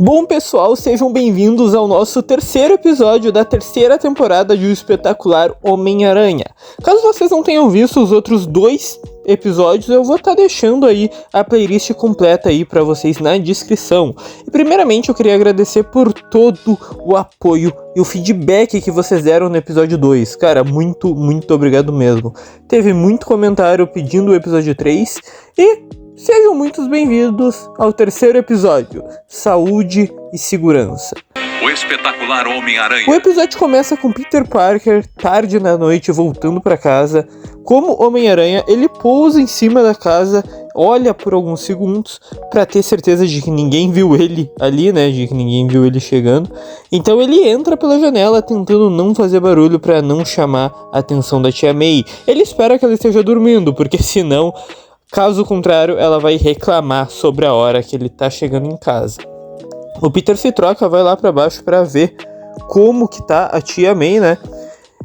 Bom, pessoal, sejam bem-vindos ao nosso terceiro episódio da terceira temporada de O Espetacular Homem-Aranha. Caso vocês não tenham visto os outros dois episódios, eu vou estar deixando aí a playlist completa aí para vocês na descrição. E primeiramente eu queria agradecer por todo o apoio e o feedback que vocês deram no episódio 2. Cara, muito obrigado mesmo. Teve muito comentário pedindo o episódio 3 e sejam muito bem-vindos ao terceiro episódio, Saúde e Segurança. O Espetacular Homem-Aranha. O episódio começa com Peter Parker, tarde na noite, voltando para casa. Como Homem-Aranha, ele pousa em cima da casa, olha por alguns segundos para ter certeza de que ninguém viu ele ali, né? De que ninguém viu ele chegando. Então ele entra pela janela tentando não fazer barulho para não chamar a atenção da tia May. Ele espera que ela esteja dormindo, porque senão, caso contrário, ela vai reclamar sobre a hora que ele tá chegando em casa. O Peter se troca, vai lá pra baixo pra ver como que tá a tia May, né?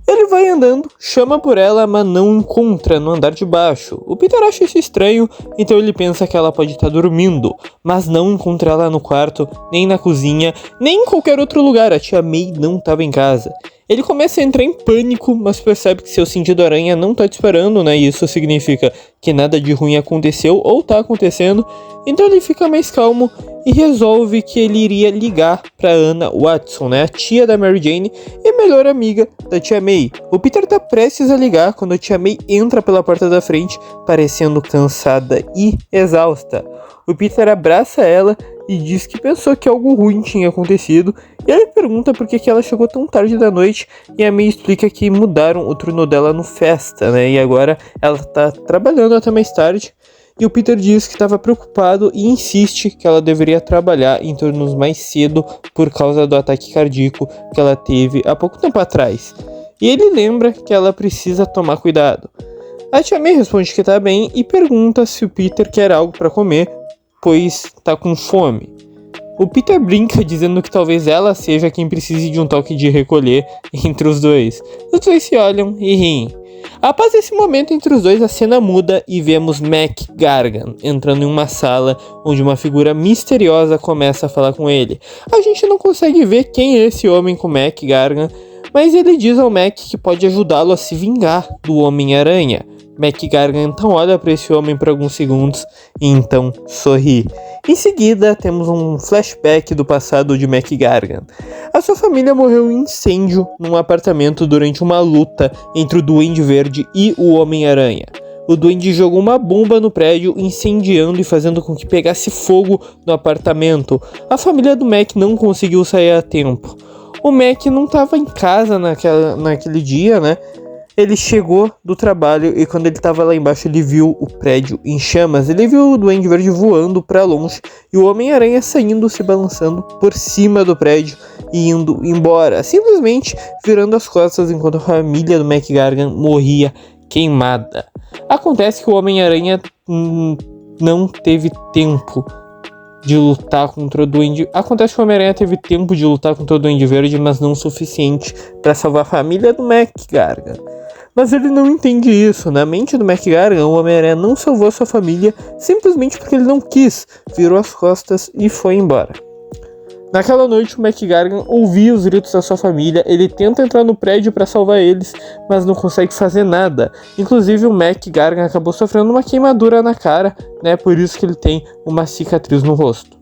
Ele vai andando, chama por ela, mas não encontra no andar de baixo. O Peter acha isso estranho, então ele pensa que ela pode estar dormindo, mas não encontra ela no quarto, nem na cozinha, nem em qualquer outro lugar. A tia May não estava em casa. Ele começa a entrar em pânico, mas percebe que seu sentido aranha não tá disparando, né? E isso significa que nada de ruim aconteceu ou tá acontecendo. Então ele fica mais calmo e resolve que ele iria ligar pra Anna Watson, né? A tia da Mary Jane e melhor amiga da tia May. O Peter tá prestes a ligar quando a tia May entra pela porta da frente, parecendo cansada e exausta. O Peter abraça ela e diz que pensou que algo ruim tinha acontecido. E ele pergunta por que ela chegou tão tarde da noite. E a May explica que mudaram o turno dela no Festa, né? E agora ela tá trabalhando até mais tarde. E o Peter diz que estava preocupado e insiste que ela deveria trabalhar em turnos mais cedo por causa do ataque cardíaco que ela teve há pouco tempo atrás. E ele lembra que ela precisa tomar cuidado. A tia May responde que tá bem e pergunta se o Peter quer algo para comer, pois tá com fome. O Peter brinca dizendo que talvez ela seja quem precise de um toque de recolher entre os dois. Os dois se olham e riem. Após esse momento entre os dois, a cena muda e vemos Mac Gargan entrando em uma sala onde uma figura misteriosa começa a falar com ele. A gente não consegue ver quem é esse homem com Mac Gargan, mas ele diz ao Mac que pode ajudá-lo a se vingar do Homem-Aranha. Mac Gargan então olha para esse homem por alguns segundos e então sorri. Em seguida, temos um flashback do passado de Mac Gargan. A sua família morreu em incêndio num apartamento durante uma luta entre o Duende Verde e o Homem-Aranha. O Duende jogou uma bomba no prédio, incendiando e fazendo com que pegasse fogo no apartamento. A família do Mac não conseguiu sair a tempo. O Mac não estava em casa naquele dia, né? Ele chegou do trabalho e quando ele estava lá embaixo ele viu o prédio em chamas. Ele viu o Duende Verde voando para longe e o Homem-Aranha saindo, se balançando por cima do prédio e indo embora, simplesmente virando as costas enquanto a família do Mac Gargan morria queimada. Acontece que o Homem-Aranha não teve tempo de lutar contra o Duende. Acontece que o Homem-Aranha teve tempo de lutar contra o Duende Verde, mas não o suficiente para salvar a família do Mac Gargan. Mas ele não entende isso. Na mente do Mac Gargan, o Homem-Aranha não salvou sua família simplesmente porque ele não quis, virou as costas e foi embora. Naquela noite, o Mac Gargan ouvia os gritos da sua família, ele tenta entrar no prédio para salvar eles, mas não consegue fazer nada. Inclusive, o Mac Gargan acabou sofrendo uma queimadura na cara, né? Por isso que ele tem uma cicatriz no rosto.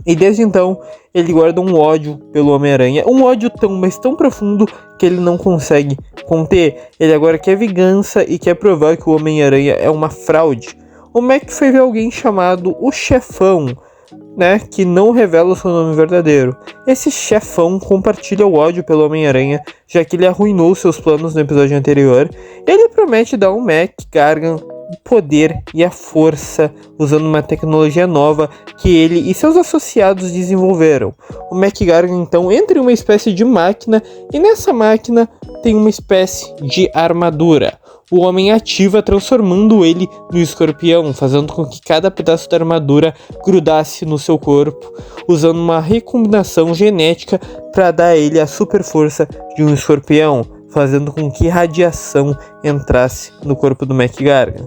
E desde então, ele guarda um ódio pelo Homem-Aranha, um ódio mas tão profundo que ele não consegue conter. Ele agora quer vingança e quer provar que o Homem-Aranha é uma fraude. O Mac foi ver alguém chamado o Chefão, né, que não revela o seu nome verdadeiro. Esse Chefão compartilha o ódio pelo Homem-Aranha, já que ele arruinou seus planos no episódio anterior. Ele promete dar ao Mac Gargan o poder e a força usando uma tecnologia nova que ele e seus associados desenvolveram. O Mac Gargan então entra em uma espécie de máquina e nessa máquina tem uma espécie de armadura. O homem ativa transformando ele no escorpião, fazendo com que cada pedaço da armadura grudasse no seu corpo, usando uma recombinação genética para dar a ele a super força de um escorpião, fazendo com que radiação entrasse no corpo do Mac Gargan.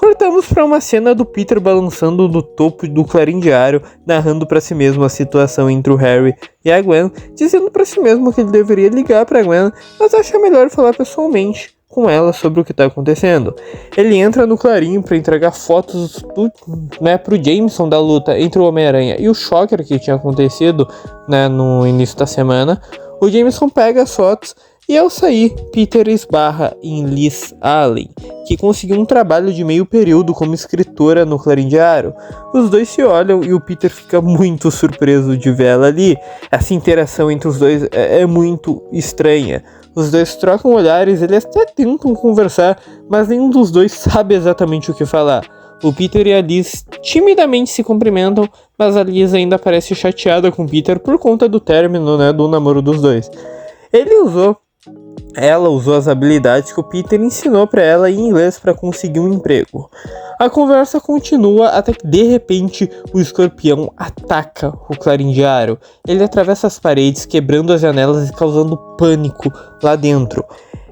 Cortamos para uma cena do Peter balançando no topo do clarim diário, narrando para si mesmo a situação entre o Harry e a Gwen, dizendo para si mesmo que ele deveria ligar para Gwen, mas acha melhor falar pessoalmente com ela sobre o que está acontecendo. Ele entra no clarim para entregar fotos pro Jameson da luta entre o Homem-Aranha e o Shocker que tinha acontecido, né, no início da semana. O Jameson pega as fotos e ao sair, Peter esbarra em Liz Allen, que conseguiu um trabalho de meio período como escritora no Clarim Diário. Os dois se olham e o Peter fica muito surpreso de ver ela ali. Essa interação entre os dois é muito estranha. Os dois trocam olhares, eles até tentam conversar, mas nenhum dos dois sabe exatamente o que falar. O Peter e a Liz timidamente se cumprimentam, mas a Liz ainda parece chateada com o Peter por conta do término, né, do namoro dos dois. Ela usou as habilidades que o Peter ensinou para ela em inglês para conseguir um emprego. A conversa continua até que de repente o Escorpião ataca o Clarim Diário. Ele atravessa as paredes, quebrando as janelas e causando pânico lá dentro.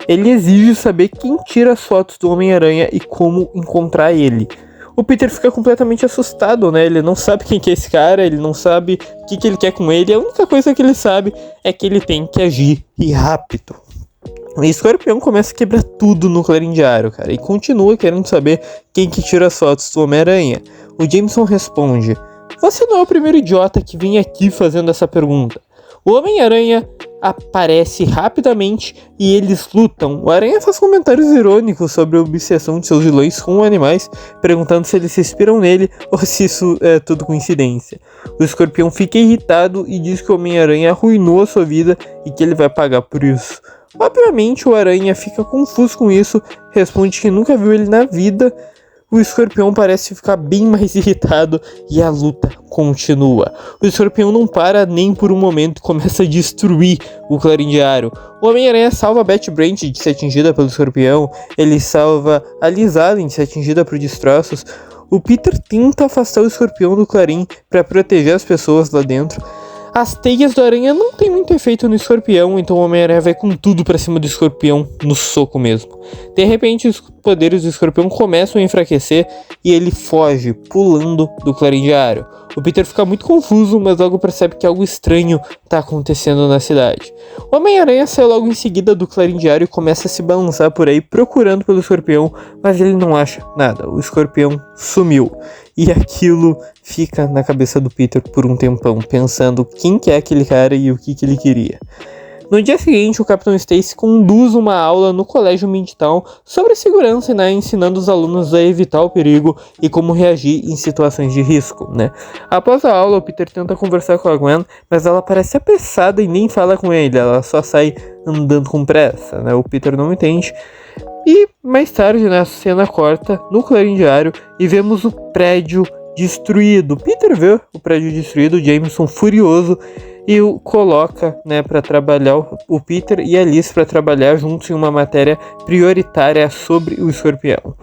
Ele exige saber quem tira as fotos do Homem-Aranha e como encontrar ele. O Peter fica completamente assustado, né? Ele não sabe quem que é esse cara, ele não sabe o que ele quer com ele. A única coisa que ele sabe é que ele tem que agir e rápido. O Escorpião começa a quebrar tudo no Clarim Diário, cara, e continua querendo saber quem que tira as fotos do Homem-Aranha. O Jameson responde: "Você não é o primeiro idiota que vem aqui fazendo essa pergunta." O Homem-Aranha aparece rapidamente e eles lutam. O Aranha faz comentários irônicos sobre a obsessão de seus vilões com animais, perguntando se eles se inspiram nele ou se isso é tudo coincidência. O Escorpião fica irritado e diz que o Homem-Aranha arruinou a sua vida e que ele vai pagar por isso. Obviamente o Aranha fica confuso com isso, responde que nunca viu ele na vida. O Escorpião parece ficar bem mais irritado e a luta continua. O Escorpião não para nem por um momento e começa a destruir o Clarim Diário. O Homem-Aranha salva a Betty Brant de ser atingida pelo Escorpião, ele salva a Liz Allen de ser atingida por destroços. O Peter tenta afastar o Escorpião do Clarim para proteger as pessoas lá dentro. As teias do Aranha não tem muito efeito no Escorpião, então o Homem-Aranha vai com tudo pra cima do Escorpião, no soco mesmo. De repente, os poderes do Escorpião começam a enfraquecer e ele foge, pulando do Clarim Diário. O Peter fica muito confuso, mas logo percebe que algo estranho está acontecendo na cidade. O Homem-Aranha sai logo em seguida do Clarim Diário e começa a se balançar por aí procurando pelo Escorpião, mas ele não acha nada. O Escorpião sumiu. E aquilo fica na cabeça do Peter por um tempão, pensando quem que é aquele cara e o que ele queria. No dia seguinte, o Capitão Stacy conduz uma aula no Colégio Midtown sobre segurança, né, ensinando os alunos a evitar o perigo e como reagir em situações de risco, né. Após a aula, o Peter tenta conversar com a Gwen, mas ela parece apressada e nem fala com ele, ela só sai andando com pressa, né. O Peter não entende. E mais tarde, né, a cena corta no Clarim Diário e vemos o prédio destruído. Peter vê o prédio destruído, o Jameson furioso, e o coloca, né, para trabalhar o Peter e a Liz para trabalhar juntos em uma matéria prioritária sobre o Escorpião.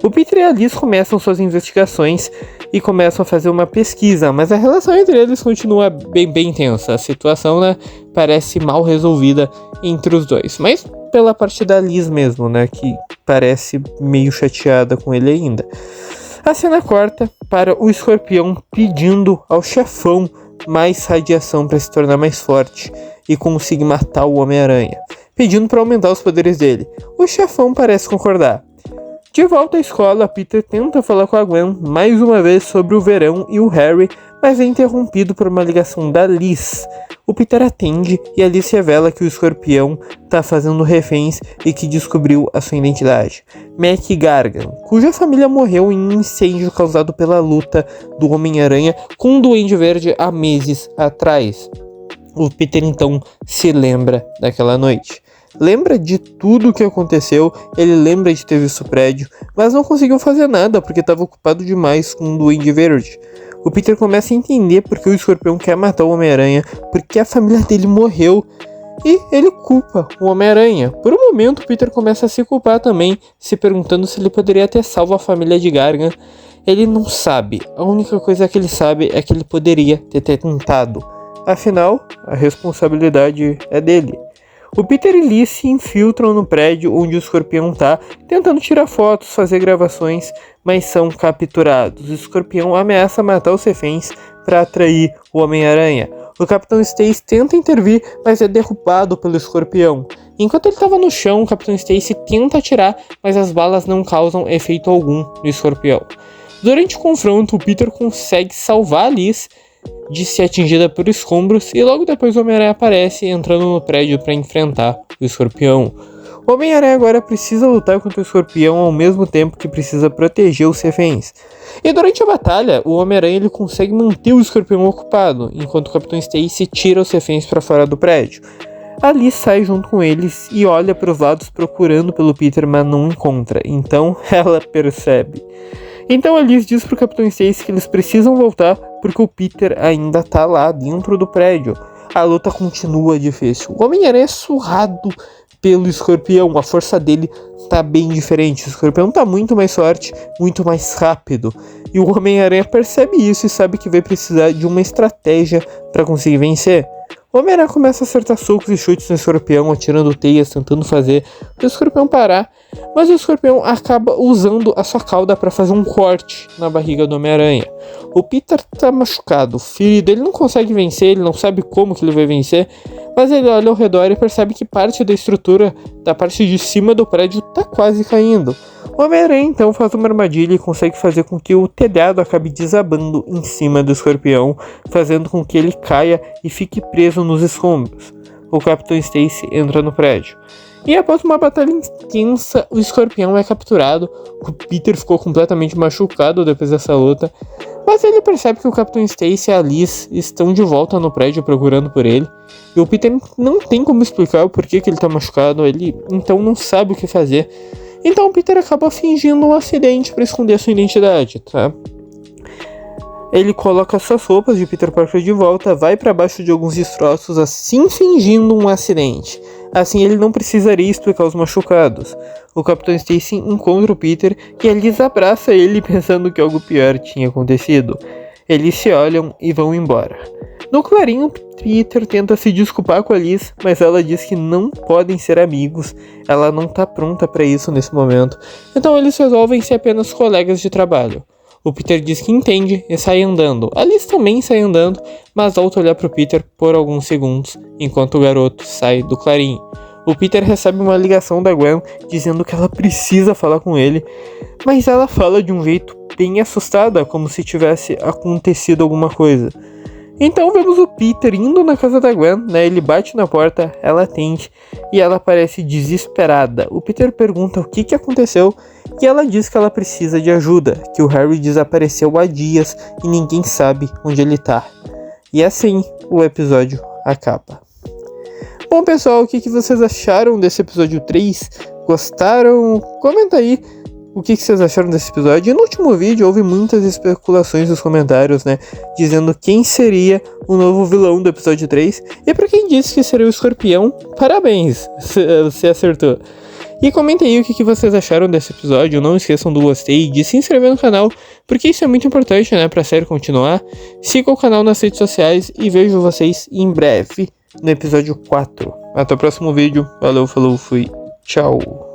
O Peter e a Liz começam suas investigações e começam a fazer uma pesquisa, mas a relação entre eles continua bem tensa. A situação, né, parece mal resolvida entre os dois, mas pela parte da Liz mesmo, né, que parece meio chateada com ele ainda. A cena corta para o Escorpião pedindo ao chefão mais radiação para se tornar mais forte e conseguir matar o Homem-Aranha, pedindo para aumentar os poderes dele. O chefão parece concordar. De volta à escola, Peter tenta falar com a Gwen mais uma vez sobre o verão e o Harry, mas é interrompido por uma ligação da Liz. O Peter atende e a Liz revela que o Escorpião está fazendo reféns e que descobriu a sua identidade. Mac Gargan, cuja família morreu em um incêndio causado pela luta do Homem-Aranha com o Duende Verde há meses atrás. O Peter então se lembra daquela noite. Lembra de tudo o que aconteceu, ele lembra de ter visto o prédio, mas não conseguiu fazer nada porque estava ocupado demais com o Duende Verde. O Peter começa a entender porque o Escorpião quer matar o Homem-Aranha, porque a família dele morreu, e ele culpa o Homem-Aranha. Por um momento, o Peter começa a se culpar também, se perguntando se ele poderia ter salvo a família de Gargan. Ele não sabe, a única coisa que ele sabe é que ele poderia ter tentado. Afinal, a responsabilidade é dele. O Peter e Liz se infiltram no prédio onde o escorpião tá, tentando tirar fotos, fazer gravações, mas são capturados. O escorpião ameaça matar os reféns para atrair o Homem-Aranha. O Capitão Stacy tenta intervir, mas é derrubado pelo escorpião. Enquanto ele estava no chão, o Capitão Stacy tenta atirar, mas as balas não causam efeito algum no escorpião. Durante o confronto, o Peter consegue salvar a Liz de ser atingida por escombros e logo depois o Homem-Aranha aparece entrando no prédio para enfrentar o escorpião. O Homem-Aranha agora precisa lutar contra o escorpião ao mesmo tempo que precisa proteger os reféns. E durante a batalha, o Homem-Aranha ele consegue manter o escorpião ocupado, enquanto o Capitão Stacy tira os reféns para fora do prédio. A Liz sai junto com eles e olha para os lados procurando pelo Peter, mas não encontra, então ela percebe. Então a Liz diz pro Capitão Stacy que eles precisam voltar porque o Peter ainda tá lá dentro do prédio. A luta continua difícil. O Homem-Aranha é surrado pelo escorpião, a força dele tá bem diferente. O escorpião tá muito mais forte, muito mais rápido. E o Homem-Aranha percebe isso e sabe que vai precisar de uma estratégia para conseguir vencer. O Homem-Aranha começa a acertar socos e chutes no escorpião, atirando teias, tentando fazer o escorpião parar, mas o escorpião acaba usando a sua cauda para fazer um corte na barriga do Homem-Aranha. O Peter tá machucado, ferido, ele não consegue vencer, ele não sabe como que ele vai vencer, mas ele olha ao redor e percebe que parte da estrutura da parte de cima do prédio tá quase caindo. O Homem-Aranha então faz uma armadilha e consegue fazer com que o telhado acabe desabando em cima do escorpião, fazendo com que ele caia e fique preso nos escombros. O Capitão Stacy entra no prédio. E após uma batalha intensa, o escorpião é capturado. O Peter ficou completamente machucado depois dessa luta, mas ele percebe que o Capitão Stacy e a Liz estão de volta no prédio procurando por ele. E o Peter não tem como explicar o porquê que ele tá machucado, ele então não sabe o que fazer. Então o Peter acaba fingindo um acidente para esconder sua identidade, tá? Ele coloca suas roupas de Peter Parker de volta, vai para baixo de alguns destroços, assim fingindo um acidente. Assim ele não precisaria explicar os machucados. O Capitão Stacy encontra o Peter e a Liz abraça ele pensando que algo pior tinha acontecido. Eles se olham e vão embora. No clarinho, Peter tenta se desculpar com a Liz, mas ela diz que não podem ser amigos, ela não tá pronta para isso nesse momento, então eles resolvem ser apenas colegas de trabalho. O Peter diz que entende e sai andando. A Liz também sai andando, mas volta a olhar pro Peter por alguns segundos, enquanto o garoto sai do clarinho. O Peter recebe uma ligação da Gwen dizendo que ela precisa falar com ele, mas ela fala de um jeito bem assustada, como se tivesse acontecido alguma coisa. Então vemos o Peter indo na casa da Gwen, né? Ele bate na porta, ela atende e ela parece desesperada. O Peter pergunta o que aconteceu e ela diz que ela precisa de ajuda, que o Harry desapareceu há dias e ninguém sabe onde ele tá. E assim o episódio acaba. Bom pessoal, o que vocês acharam desse episódio 3? Gostaram? Comenta aí o que vocês acharam desse episódio. E no último vídeo houve muitas especulações nos comentários, né? Dizendo quem seria o novo vilão do episódio 3. E pra quem disse que seria o Escorpião, parabéns, você acertou. E comenta aí o que vocês acharam desse episódio. Não esqueçam do gostei, de se inscrever no canal, porque isso é muito importante, né? Pra série continuar. Siga o canal nas redes sociais e vejo vocês em breve no episódio 4. Até o próximo vídeo. Valeu, falou, fui. Tchau.